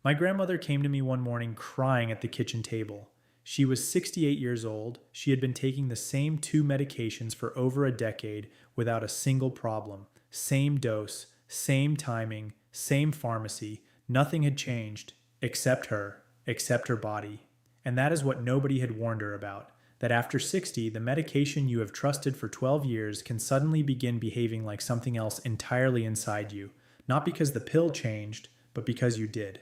My grandmother came to me one morning crying at the kitchen table. She was 68 years old. She had been taking the same two medications for over a decade without a single problem. Same dose, same timing, same pharmacy. Nothing had changed except her body. And that is what nobody had warned her about. That after 60, the medication you have trusted for 12 years can suddenly begin behaving like something else entirely inside you. Not because the pill changed, but because you did.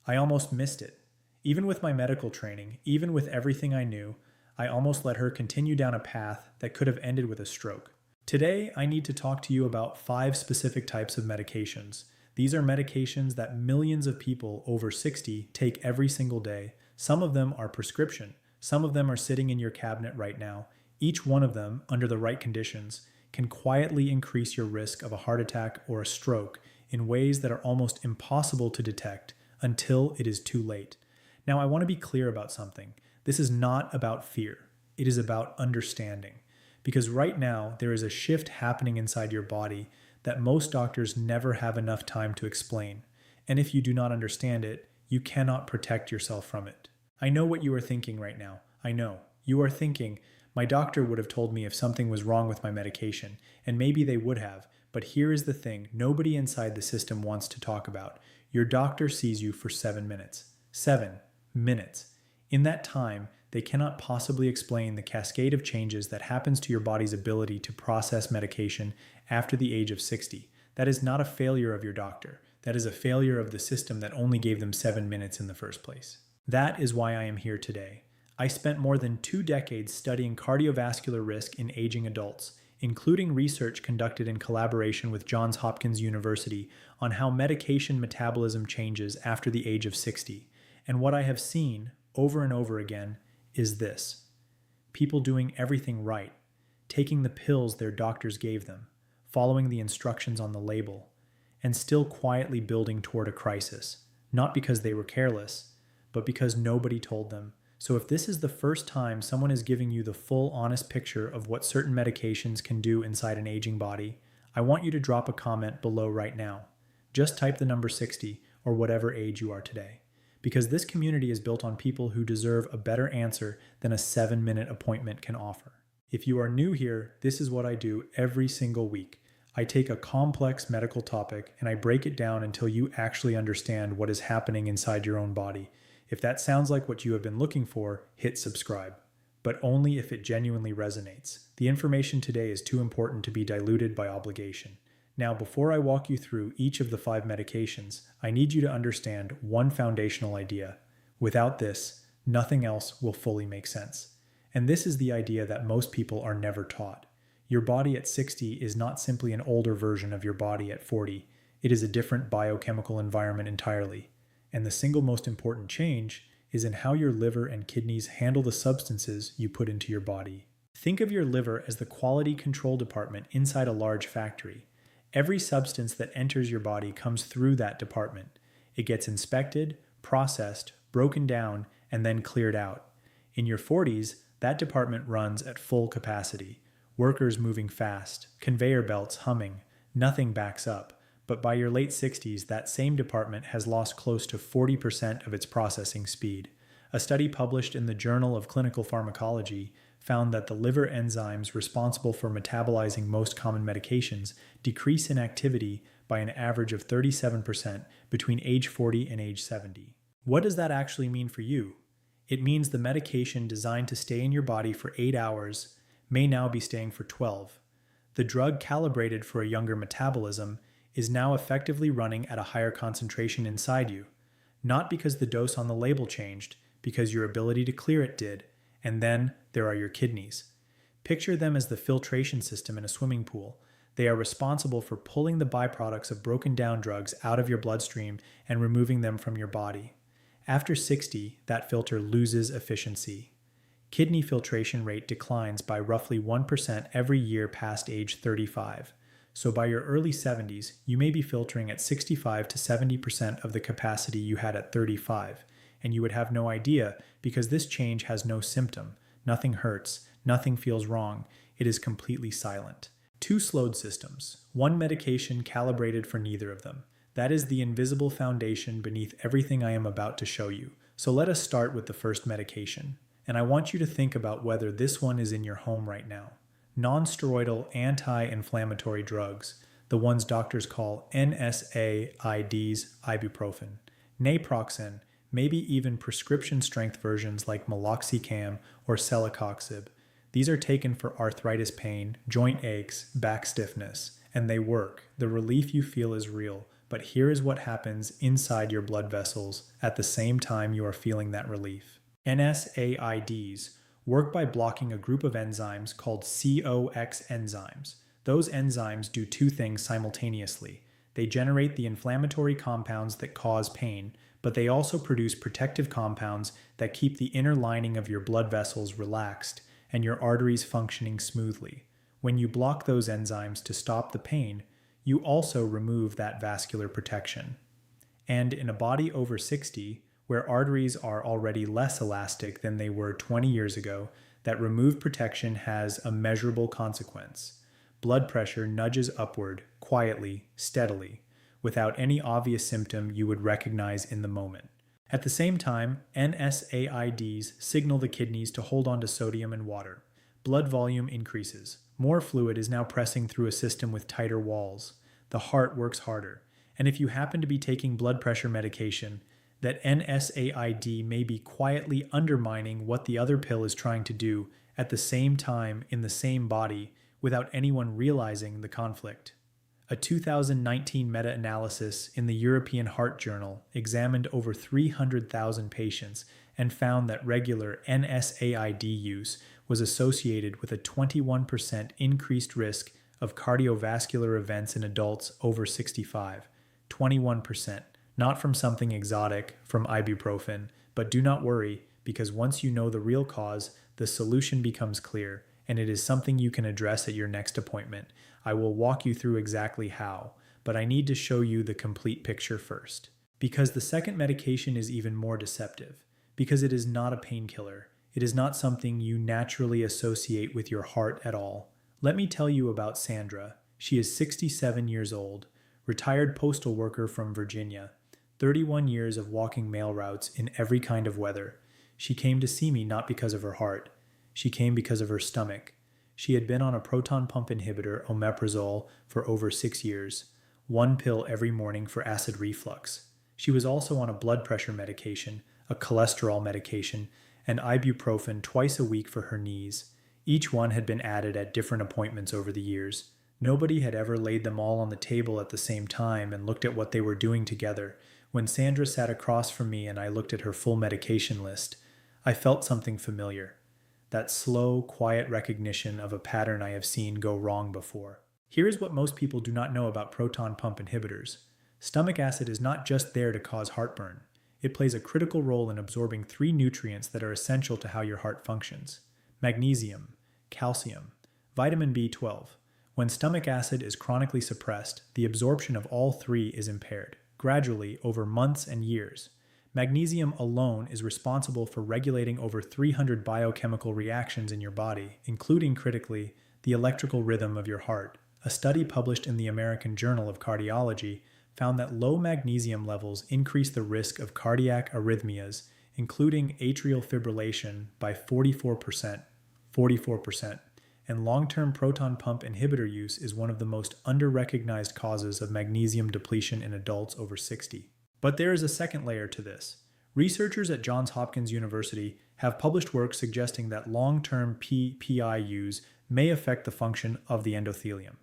I almost missed it. Even with my medical training, even with everything I knew, I almost let her continue down a path that could have ended with a stroke. Today, I need to talk to you about 5 specific types of medications. These are medications that millions of people over 60 take every single day. Some of them are prescription. Some of them are sitting in your cabinet right now. Each one of them, under the right conditions, can quietly increase your risk of a heart attack or a stroke in ways that are almost impossible to detect until it is too late. Now, I want to be clear about something. This is not about fear. It is about understanding. Because right now, there is a shift happening inside your body that most doctors never have enough time to explain. And if you do not understand it, you cannot protect yourself from it. I know what you are thinking right now. I know. You are thinking, my doctor would have told me if something was wrong with my medication, and maybe they would have, but here is the thing nobody inside the system wants to talk about. Your doctor sees you for 7 minutes. 7 minutes. In that time, they cannot possibly explain the cascade of changes that happens to your body's ability to process medication after the age of 60. That is not a failure of your doctor. That is a failure of the system that only gave them 7 minutes in the first place. That is why I am here today. I spent more than 2 decades studying cardiovascular risk in aging adults, including research conducted in collaboration with Johns Hopkins University on how medication metabolism changes after the age of 60. And what I have seen, over and over again, is this. People doing everything right, taking the pills their doctors gave them, following the instructions on the label, and still quietly building toward a crisis, not because they were careless, but because nobody told them. So if this is the first time someone is giving you the full, honest picture of what certain medications can do inside an aging body, I want you to drop a comment below right now. Just type the number 60 or whatever age you are today. Because this community is built on people who deserve a better answer than a 7-minute appointment can offer. If you are new here, this is what I do every single week. I take a complex medical topic and I break it down until you actually understand what is happening inside your own body. If that sounds like what you have been looking for, hit subscribe. But only if it genuinely resonates. The information today is too important to be diluted by obligation. Now, before I walk you through each of the 5 medications, I need you to understand one foundational idea. Without this, nothing else will fully make sense. And this is the idea that most people are never taught. Your body at 60 is not simply an older version of your body at 40. It is a different biochemical environment entirely. And the single most important change is in how your liver and kidneys handle the substances you put into your body. Think of your liver as the quality control department inside a large factory. Every substance that enters your body comes through that department. It gets inspected, processed, broken down, and then cleared out. In your 40s, that department runs at full capacity. Workers moving fast, conveyor belts humming, nothing backs up. But by your late 60s, that same department has lost close to 40% of its processing speed. A study published in the Journal of Clinical Pharmacology found that the liver enzymes responsible for metabolizing most common medications decrease in activity by an average of 37% between age 40 and age 70. What does that actually mean for you? It means the medication designed to stay in your body for 8 hours may now be staying for 12. The drug calibrated for a younger metabolism is now effectively running at a higher concentration inside you, not because the dose on the label changed, because your ability to clear it did. And then there are your kidneys. Picture them as the filtration system in a swimming pool. They are responsible for pulling the byproducts of broken down drugs out of your bloodstream and removing them from your body. After 60, that filter loses efficiency. Kidney filtration rate declines by roughly 1% every year past age 35. So by your early 70s, you may be filtering at 65 to 70% of the capacity you had at 35. And you would have no idea because this change has no symptom. Nothing hurts, nothing feels wrong. It is completely silent. 2 slowed systems, one medication calibrated for neither of them. That is the invisible foundation beneath everything I am about to show you. So let us start with the first medication. And I want you to think about whether this one is in your home right now. Non-steroidal anti-inflammatory drugs, the ones doctors call NSAIDs, ibuprofen, naproxen, maybe even prescription-strength versions like meloxicam or celecoxib. These are taken for arthritis pain, joint aches, back stiffness, and they work. The relief you feel is real, but here is what happens inside your blood vessels at the same time you are feeling that relief. NSAIDs work by blocking a group of enzymes called COX enzymes. Those enzymes do two things simultaneously. They generate the inflammatory compounds that cause pain, but they also produce protective compounds that keep the inner lining of your blood vessels relaxed and your arteries functioning smoothly. When you block those enzymes to stop the pain, you also remove that vascular protection. And in a body over 60, where arteries are already less elastic than they were 20 years ago, that removed protection has a measurable consequence. Blood pressure nudges upward, quietly, steadily, without any obvious symptom you would recognize in the moment. At the same time, NSAIDs signal the kidneys to hold on to sodium and water. Blood volume increases. More fluid is now pressing through a system with tighter walls. The heart works harder. And if you happen to be taking blood pressure medication, that NSAID may be quietly undermining what the other pill is trying to do at the same time in the same body without anyone realizing the conflict. A 2019 meta-analysis in the European Heart Journal examined over 300,000 patients and found that regular NSAID use was associated with a 21% increased risk of cardiovascular events in adults over 65. 21%. Not from something exotic, from ibuprofen, but do not worry, because once you know the real cause, the solution becomes clear, and it is something you can address at your next appointment. I will walk you through exactly how, but I need to show you the complete picture first. Because the second medication is even more deceptive, because it is not a painkiller. It is not something you naturally associate with your heart at all. Let me tell you about Sandra. She is 67 years old, retired postal worker from Virginia. 31 years of walking mail routes in every kind of weather. She came to see me not because of her heart. She came because of her stomach. She had been on a proton pump inhibitor, omeprazole, for over 6 years. 1 pill every morning for acid reflux. She was also on a blood pressure medication, a cholesterol medication, and ibuprofen twice a week for her knees. Each one had been added at different appointments over the years. Nobody had ever laid them all on the table at the same time and looked at what they were doing together. When Sandra sat across from me and I looked at her full medication list, I felt something familiar. That slow, quiet recognition of a pattern I have seen go wrong before. Here is what most people do not know about proton pump inhibitors. Stomach acid is not just there to cause heartburn. It plays a critical role in absorbing 3 nutrients that are essential to how your heart functions: magnesium, calcium, vitamin B12. When stomach acid is chronically suppressed, the absorption of all 3 is impaired, gradually over months and years. Magnesium alone is responsible for regulating over 300 biochemical reactions in your body, including, critically, the electrical rhythm of your heart. A study published in the American Journal of Cardiology found that low magnesium levels increase the risk of cardiac arrhythmias, including atrial fibrillation, by 44%. 44%. And long-term proton pump inhibitor use is one of the most under-recognized causes of magnesium depletion in adults over 60. But there is a second layer to this. Researchers at Johns Hopkins University have published work suggesting that long-term ppis use may affect the function of the endothelium.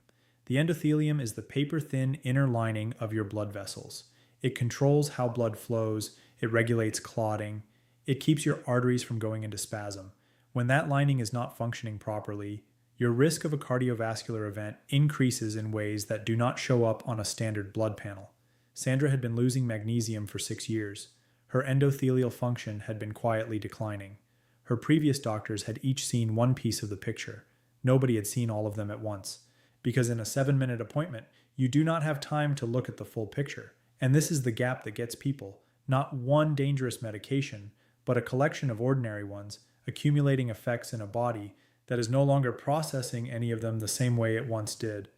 The endothelium is the paper-thin inner lining of your blood vessels. It controls how blood flows, it regulates clotting, it keeps your arteries from going into spasm. When that lining is not functioning properly, your risk of a cardiovascular event increases in ways that do not show up on a standard blood panel. Sandra had been losing magnesium for 6 years. Her endothelial function had been quietly declining. Her previous doctors had each seen one piece of the picture. Nobody had seen all of them at once. Because in a 7-minute appointment, you do not have time to look at the full picture. And this is the gap that gets people. Not one dangerous medication, but a collection of ordinary ones, accumulating effects in a body that is no longer processing any of them the same way it once did.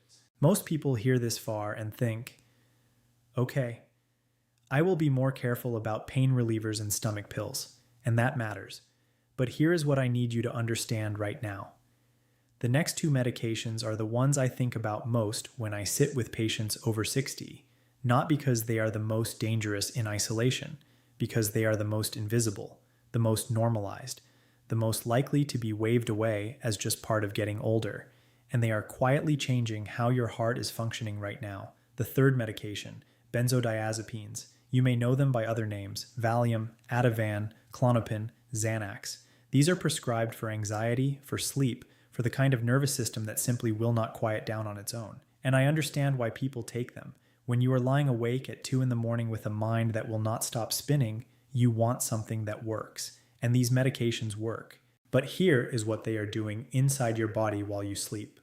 Most people hear this far and think, Okay, I will be more careful about pain relievers and stomach pills, and that matters. But here is what I need you to understand right now. The next two medications are the ones I think about most when I sit with patients over 60, not because they are the most dangerous in isolation, because they are the most invisible, the most normalized, the most likely to be waved away as just part of getting older, and they are quietly changing how your heart is functioning right now. The third medication, benzodiazepines. You may know them by other names: Valium, Ativan, Klonopin, Xanax. These are prescribed for anxiety, for sleep, for the kind of nervous system that simply will not quiet down on its own. And I understand why people take them. When you are lying awake at 2 in the morning with a mind that will not stop spinning, you want something that works. And these medications work. But here is what they are doing inside your body while you sleep.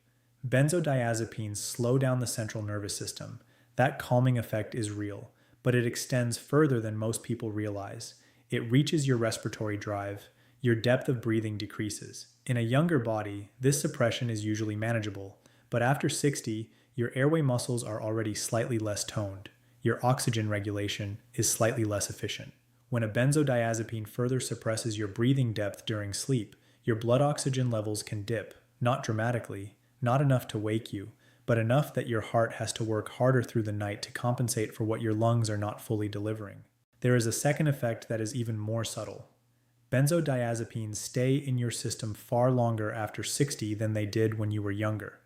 Benzodiazepines slow down the central nervous system. That calming effect is real, but it extends further than most people realize. It reaches your respiratory drive. Your depth of breathing decreases. In a younger body, this suppression is usually manageable, but after 60, your airway muscles are already slightly less toned. Your oxygen regulation is slightly less efficient. When a benzodiazepine further suppresses your breathing depth during sleep, your blood oxygen levels can dip, not dramatically, not enough to wake you, but enough that your heart has to work harder through the night to compensate for what your lungs are not fully delivering. There is a second effect that is even more subtle. Benzodiazepines stay in your system far longer after 60 than they did when you were younger.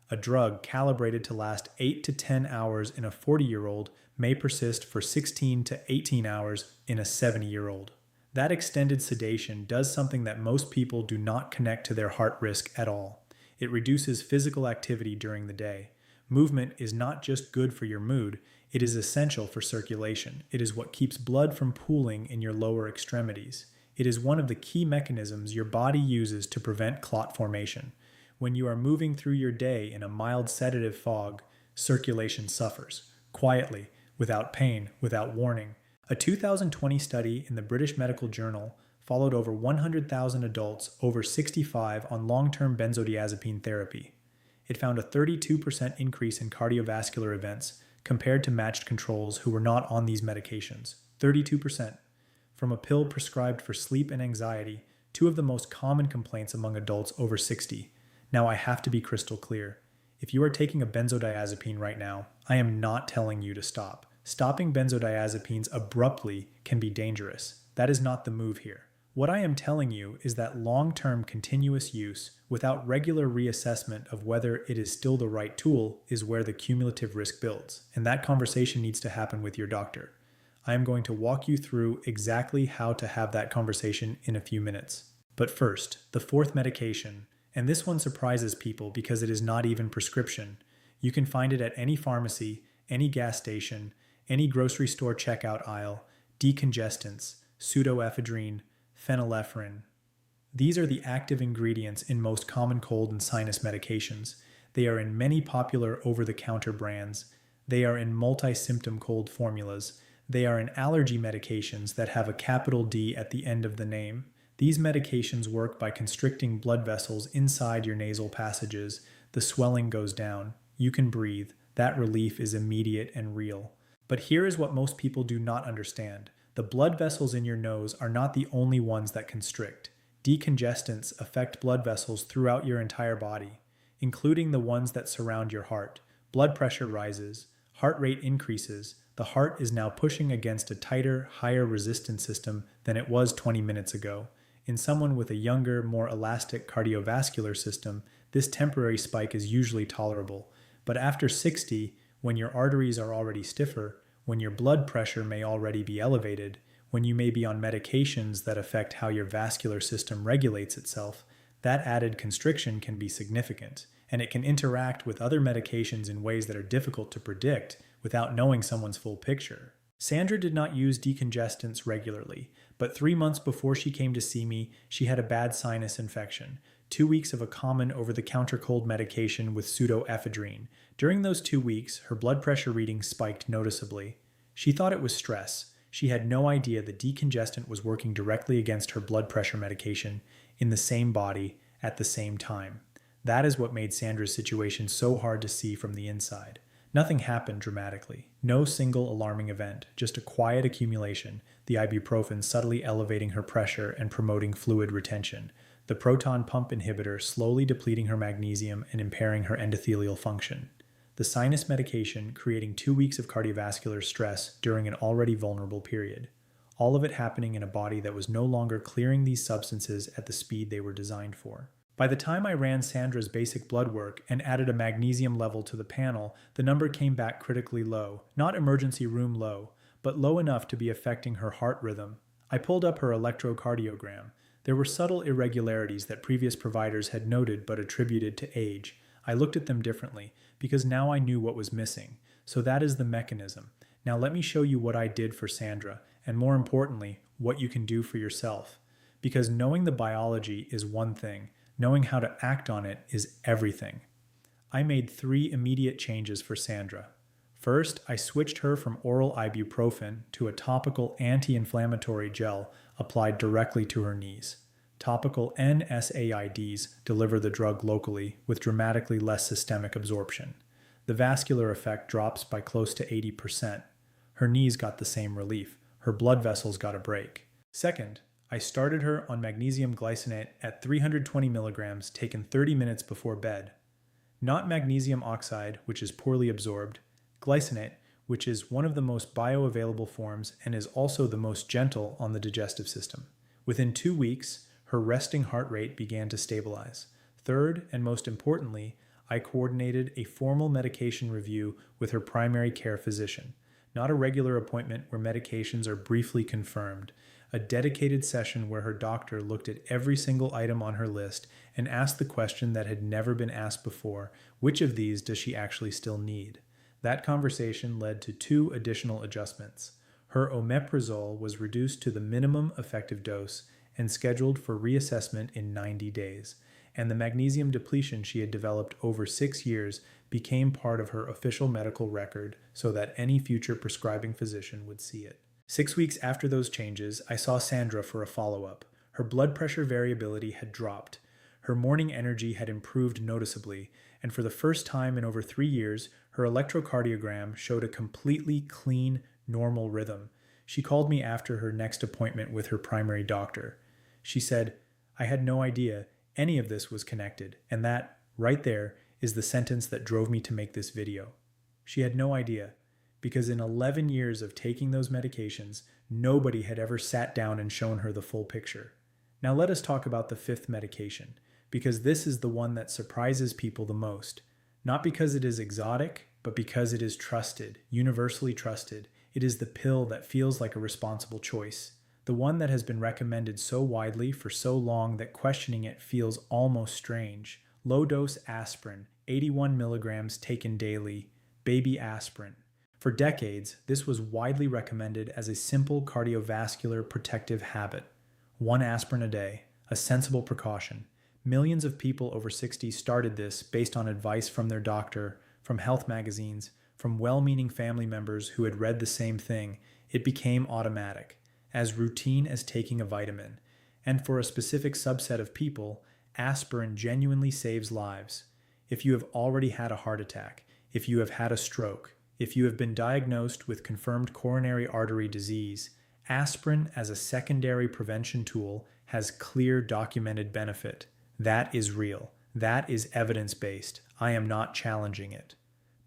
A drug calibrated to last 8 to 10 hours in a 40-year-old may persist for 16 to 18 hours in a 70-year-old. That extended sedation does something that most people do not connect to their heart risk at all. It reduces physical activity during the day. Movement is not just good for your mood, it is essential for circulation. It is what keeps blood from pooling in your lower extremities. It is one of the key mechanisms your body uses to prevent clot formation. When you are moving through your day in a mild sedative fog, circulation suffers, quietly, without pain, without warning. A 2020 study in the British Medical Journal followed over 100,000 adults over 65 on long-term benzodiazepine therapy. It found a 32% increase in cardiovascular events compared to matched controls who were not on these medications. 32%. From a pill prescribed for sleep and anxiety, two of the most common complaints among adults over 60. Now I have to be crystal clear. If you are taking a benzodiazepine right now, I am not telling you to stop. Stopping benzodiazepines abruptly can be dangerous. That is not the move here. What I am telling you is that long-term continuous use, without regular reassessment of whether it is still the right tool, is where the cumulative risk builds. And that conversation needs to happen with your doctor. I am going to walk you through exactly how to have that conversation in a few minutes. But first, the fourth medication, and this one surprises people because it is not even prescription. You can find it at any pharmacy, any gas station, any grocery store checkout aisle: decongestants, pseudoephedrine, phenylephrine. These are the active ingredients in most common cold and sinus medications. They are in many popular over-the-counter brands. They are in multi-symptom cold formulas. They are in allergy medications that have a capital D at the end of the name. These medications work by constricting blood vessels inside your nasal passages. The swelling goes down. You can breathe. That relief is immediate and real. But here is what most people do not understand. The blood vessels in your nose are not the only ones that constrict. Decongestants affect blood vessels throughout your entire body, including the ones that surround your heart. Blood pressure rises. Heart rate increases. The heart is now pushing against a tighter, higher resistance system than it was 20 minutes ago. In someone with a younger, more elastic cardiovascular system, this temporary spike is usually tolerable. But after 60, when your arteries are already stiffer, when your blood pressure may already be elevated, when you may be on medications that affect how your vascular system regulates itself, that added constriction can be significant, and it can interact with other medications in ways that are difficult to predict without knowing someone's full picture. Sandra did not use decongestants regularly, but 3 months before she came to see me, she had a bad sinus infection, 2 weeks of a common over-the-counter cold medication with pseudoephedrine. During those 2 weeks, her blood pressure reading spiked noticeably. She thought it was stress. She had no idea the decongestant was working directly against her blood pressure medication in the same body at the same time. That is what made Sandra's situation so hard to see from the inside. Nothing happened dramatically. No single alarming event, just a quiet accumulation, the ibuprofen subtly elevating her pressure and promoting fluid retention, the proton pump inhibitor slowly depleting her magnesium and impairing her endothelial function, the sinus medication creating 2 weeks of cardiovascular stress during an already vulnerable period. All of it happening in a body that was no longer clearing these substances at the speed they were designed for. By the time I ran Sandra's basic blood work and added a magnesium level to the panel, the number came back critically low, not emergency room low, but low enough to be affecting her heart rhythm. I pulled up her electrocardiogram. There were subtle irregularities that previous providers had noted but attributed to age. I looked at them differently, because now I knew what was missing. So that is the mechanism. Now let me show you what I did for Sandra, and more importantly, what you can do for yourself. Because knowing the biology is one thing, knowing how to act on it is everything. I made 3 immediate changes for Sandra. First, I switched her from oral ibuprofen to a topical anti-inflammatory gel applied directly to her knees. Topical NSAIDs deliver the drug locally with dramatically less systemic absorption. The vascular effect drops by close to 80%. Her knees got the same relief. Her blood vessels got a break. Second, I started her on magnesium glycinate at 320 milligrams taken 30 minutes before bed. Not magnesium oxide, which is poorly absorbed, glycinate, which is one of the most bioavailable forms and is also the most gentle on the digestive system. Within 2 weeks, her resting heart rate began to stabilize. Third, and most importantly, I coordinated a formal medication review with her primary care physician. Not a regular appointment where medications are briefly confirmed. A dedicated session where her doctor looked at every single item on her list and asked the question that had never been asked before: which of these does she actually still need? That conversation led to 2 additional adjustments. Her omeprazole was reduced to the minimum effective dose and scheduled for reassessment in 90 days, and the magnesium depletion she had developed over 6 years became part of her official medical record so that any future prescribing physician would see it. 6 weeks after those changes, I saw Sandra for a follow-up. Her blood pressure variability had dropped. Her morning energy had improved noticeably, and for the first time in over 3 years, her electrocardiogram showed a completely clean, normal rhythm. She called me after her next appointment with her primary doctor. She said, "I had no idea any of this was connected," and that, right there, is the sentence that drove me to make this video. She had no idea, because in 11 years of taking those medications, nobody had ever sat down and shown her the full picture. Now let us talk about the 5th medication, because this is the one that surprises people the most. Not because it is exotic, but because it is trusted, universally trusted. It is the pill that feels like a responsible choice. The one that has been recommended so widely for so long that questioning it feels almost strange. Low-dose aspirin, 81 milligrams taken daily, baby aspirin. For decades, this was widely recommended as a simple cardiovascular protective habit. 1 aspirin a day, a sensible precaution. Millions of people over 60 started this based on advice from their doctor, from health magazines, from well-meaning family members who had read the same thing. It became automatic, as routine as taking a vitamin. And for a specific subset of people, aspirin genuinely saves lives. If you have already had a heart attack, if you have had a stroke, if you have been diagnosed with confirmed coronary artery disease, aspirin as a secondary prevention tool has clear documented benefit. That is real. That is evidence-based. I am not challenging it.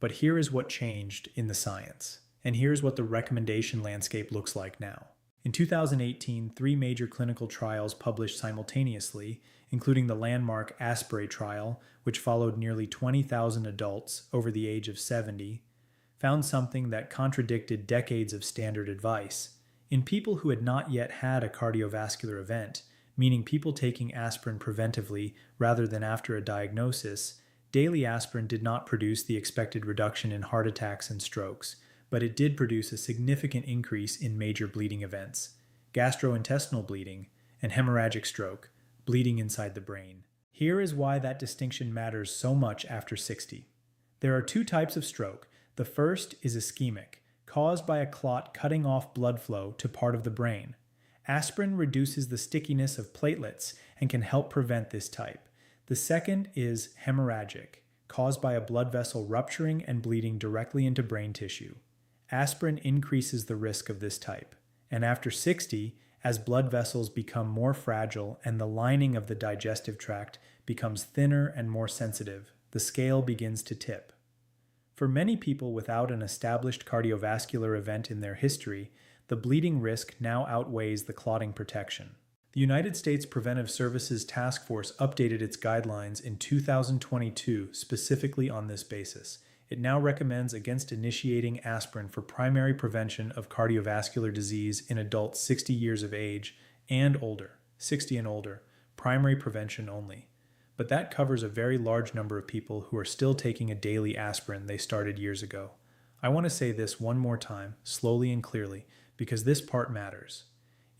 But here is what changed in the science. And here's what the recommendation landscape looks like now. In 2018, 3 major clinical trials published simultaneously, including the landmark Aspirin trial, which followed nearly 20,000 adults over the age of 70, found something that contradicted decades of standard advice. In people who had not yet had a cardiovascular event, meaning people taking aspirin preventively rather than after a diagnosis, daily aspirin did not produce the expected reduction in heart attacks and strokes, but it did produce a significant increase in major bleeding events, gastrointestinal bleeding, and hemorrhagic stroke, bleeding inside the brain. Here is why that distinction matters so much after 60. There are 2 types of stroke. The first is ischemic, caused by a clot cutting off blood flow to part of the brain. Aspirin reduces the stickiness of platelets and can help prevent this type. The second is hemorrhagic, caused by a blood vessel rupturing and bleeding directly into brain tissue. Aspirin increases the risk of this type, and after 60, as blood vessels become more fragile and the lining of the digestive tract becomes thinner and more sensitive, the scale begins to tip. For many people without an established cardiovascular event in their history, the bleeding risk now outweighs the clotting protection. The United States Preventive Services Task Force updated its guidelines in 2022 specifically on this basis. It now recommends against initiating aspirin for primary prevention of cardiovascular disease in adults 60 years of age and older, 60 and older, primary prevention only. But that covers a very large number of people who are still taking a daily aspirin they started years ago. I want to say this one more time, slowly and clearly, because this part matters.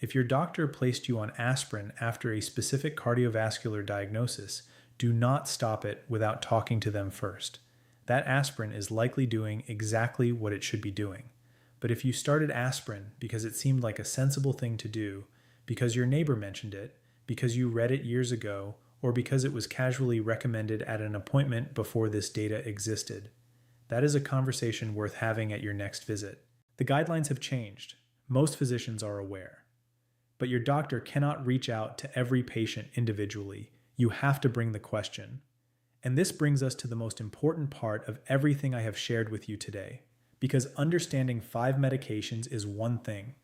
If your doctor placed you on aspirin after a specific cardiovascular diagnosis, do not stop it without talking to them first. That aspirin is likely doing exactly what it should be doing. But if you started aspirin because it seemed like a sensible thing to do, because your neighbor mentioned it, because you read it years ago, or because it was casually recommended at an appointment before this data existed, that is a conversation worth having at your next visit. The guidelines have changed. Most physicians are aware. But your doctor cannot reach out to every patient individually. You have to bring the question. And this brings us to the most important part of everything I have shared with you today. Because understanding 5 medications is one thing.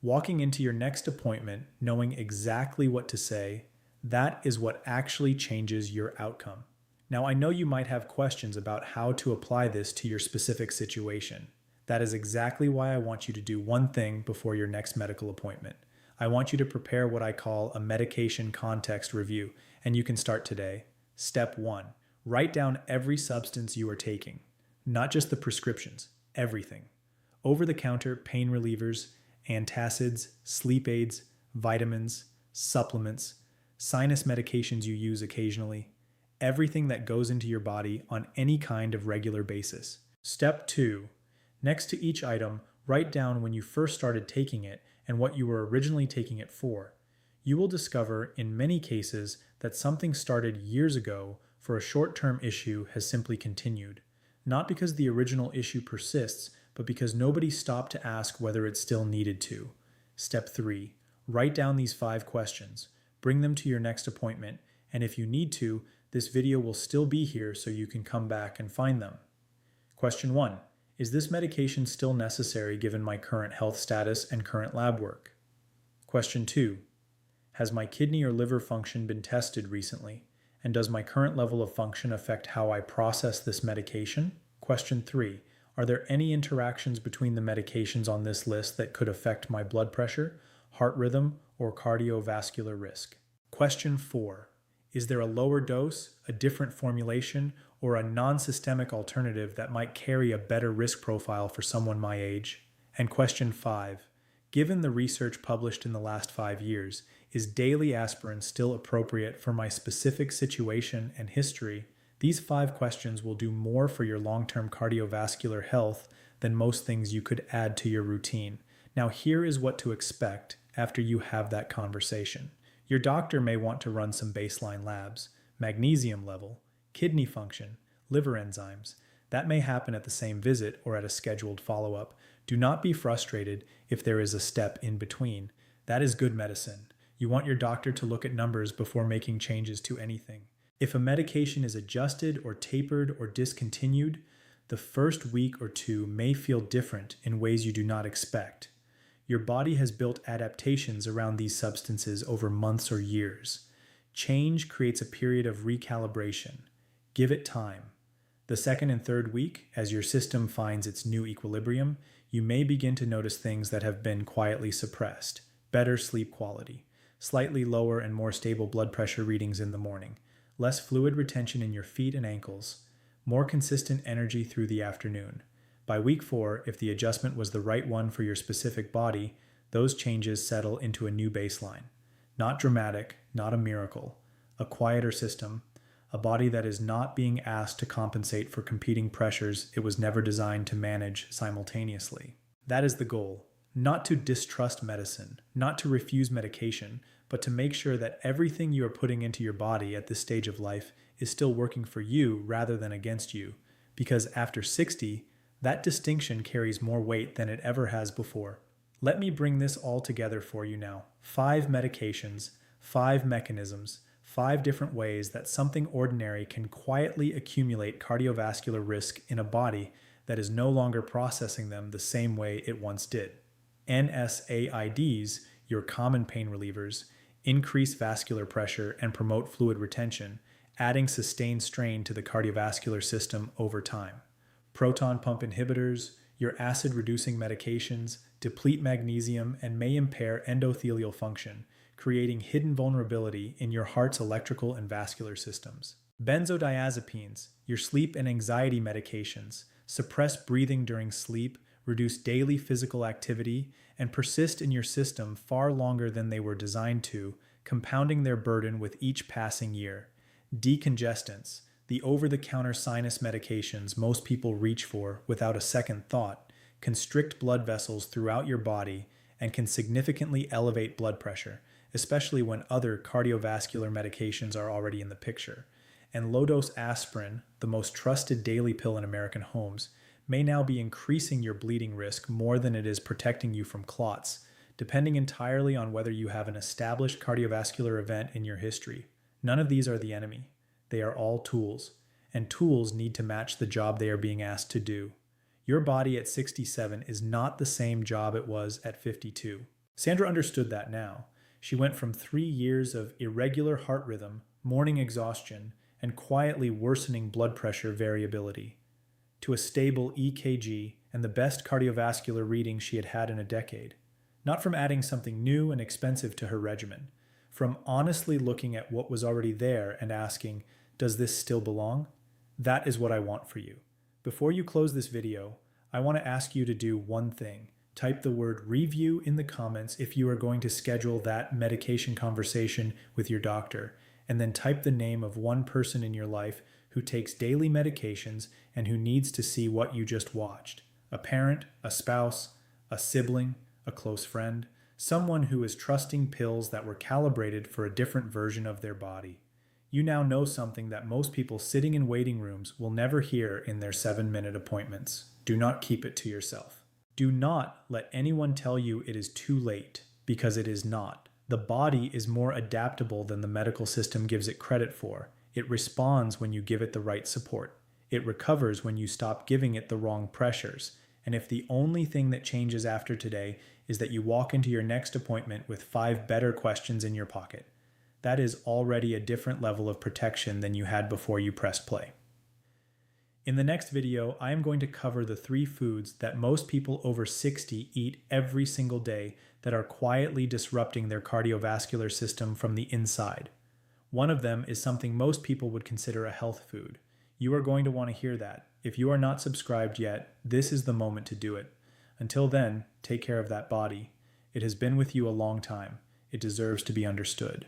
Walking into your next appointment knowing exactly what to say, that is what actually changes your outcome. Now, I know you might have questions about how to apply this to your specific situation. That is exactly why I want you to do one thing before your next medical appointment. I want you to prepare what I call a medication context review, and you can start today. Step 1. Write down every substance you are taking, not just the prescriptions, everything. Over-the-counter pain relievers, antacids, sleep aids, vitamins, supplements, sinus medications you use occasionally, everything that goes into your body on any kind of regular basis. Step 2. Next to each item, write down when you first started taking it and what you were originally taking it for. You will discover, in many cases, that something started years ago for a short-term issue has simply continued. Not because the original issue persists, but because nobody stopped to ask whether it still needed to. Step 3. Write down these 5 questions. Bring them to your next appointment, and if you need to, this video will still be here so you can come back and find them. Question 1. Is this medication still necessary given my current health status and current lab work? Question 2. Has my kidney or liver function been tested recently? And does my current level of function affect how I process this medication? Question 3. Are there any interactions between the medications on this list that could affect my blood pressure, heart rhythm, or cardiovascular risk? Question 4. Is there a lower dose, a different formulation, or a non-systemic alternative that might carry a better risk profile for someone my age? And question 5. Given the research published in the last 5 years, is daily aspirin still appropriate for my specific situation and history? These 5 questions will do more for your long-term cardiovascular health than most things you could add to your routine. Now, here is what to expect after you have that conversation. Your doctor may want to run some baseline labs, magnesium level, kidney function, liver enzymes. That may happen at the same visit or at a scheduled follow-up. Do not be frustrated if there is a step in between. That is good medicine. You want your doctor to look at numbers before making changes to anything. If a medication is adjusted or tapered or discontinued, the first week or 2 may feel different in ways you do not expect. Your body has built adaptations around these substances over months or years. Change creates a period of recalibration. Give it time. The second and third week, as your system finds its new equilibrium, you may begin to notice things that have been quietly suppressed. Better sleep quality, slightly lower and more stable blood pressure readings in the morning, less fluid retention in your feet and ankles, more consistent energy through the afternoon. By week 4, if the adjustment was the right one for your specific body, those changes settle into a new baseline. Not dramatic, not a miracle, a quieter system, a body that is not being asked to compensate for competing pressures it was never designed to manage simultaneously. That is the goal. Not to distrust medicine, not to refuse medication, but to make sure that everything you are putting into your body at this stage of life is still working for you rather than against you. Because after 60, That distinction carries more weight than it ever has before. Let me bring this all together for you now. 5 medications, 5 mechanisms, 5 different ways that something ordinary can quietly accumulate cardiovascular risk in a body that is no longer processing them the same way it once did. NSAIDs, your common pain relievers, increase vascular pressure and promote fluid retention, adding sustained strain to the cardiovascular system over time. Proton pump inhibitors, your acid-reducing medications, deplete magnesium and may impair endothelial function, creating hidden vulnerability in your heart's electrical and vascular systems. Benzodiazepines, your sleep and anxiety medications, suppress breathing during sleep, reduce daily physical activity, and persist in your system far longer than they were designed to, compounding their burden with each passing year. Decongestants, the over-the-counter sinus medications most people reach for without a second thought, constrict blood vessels throughout your body and can significantly elevate blood pressure, especially when other cardiovascular medications are already in the picture. And low-dose aspirin, the most trusted daily pill in American homes, may now be increasing your bleeding risk more than it is protecting you from clots, depending entirely on whether you have an established cardiovascular event in your history. None of these are the enemy. They are all tools, and tools need to match the job they are being asked to do. Your body at 67 is not the same job it was at 52. Sandra understood that now. She went from 3 years of irregular heart rhythm, morning exhaustion, and quietly worsening blood pressure variability, to a stable EKG and the best cardiovascular reading she had had in a decade. Not from adding something new and expensive to her regimen, from honestly looking at what was already there and asking, does this still belong? That is what I want for you. Before you close this video, I want to ask you to do one thing. Type the word review in the comments if you are going to schedule that medication conversation with your doctor, and then type the name of one person in your life who takes daily medications and who needs to see what you just watched. A parent, a spouse, a sibling, a close friend, someone who is trusting pills that were calibrated for a different version of their body. You now know something that most people sitting in waiting rooms will never hear in their 7-minute appointments. Do not keep it to yourself. Do not let anyone tell you it is too late, because it is not. The body is more adaptable than the medical system gives it credit for. It responds when you give it the right support. It recovers when you stop giving it the wrong pressures. And if the only thing that changes after today is that you walk into your next appointment with 5 better questions in your pocket, that is already a different level of protection than you had before you pressed play. In the next video, I am going to cover the 3 foods that most people over 60 eat every single day that are quietly disrupting their cardiovascular system from the inside. One of them is something most people would consider a health food. You are going to want to hear that. If you are not subscribed yet, this is the moment to do it. Until then, take care of that body. It has been with you a long time. It deserves to be understood.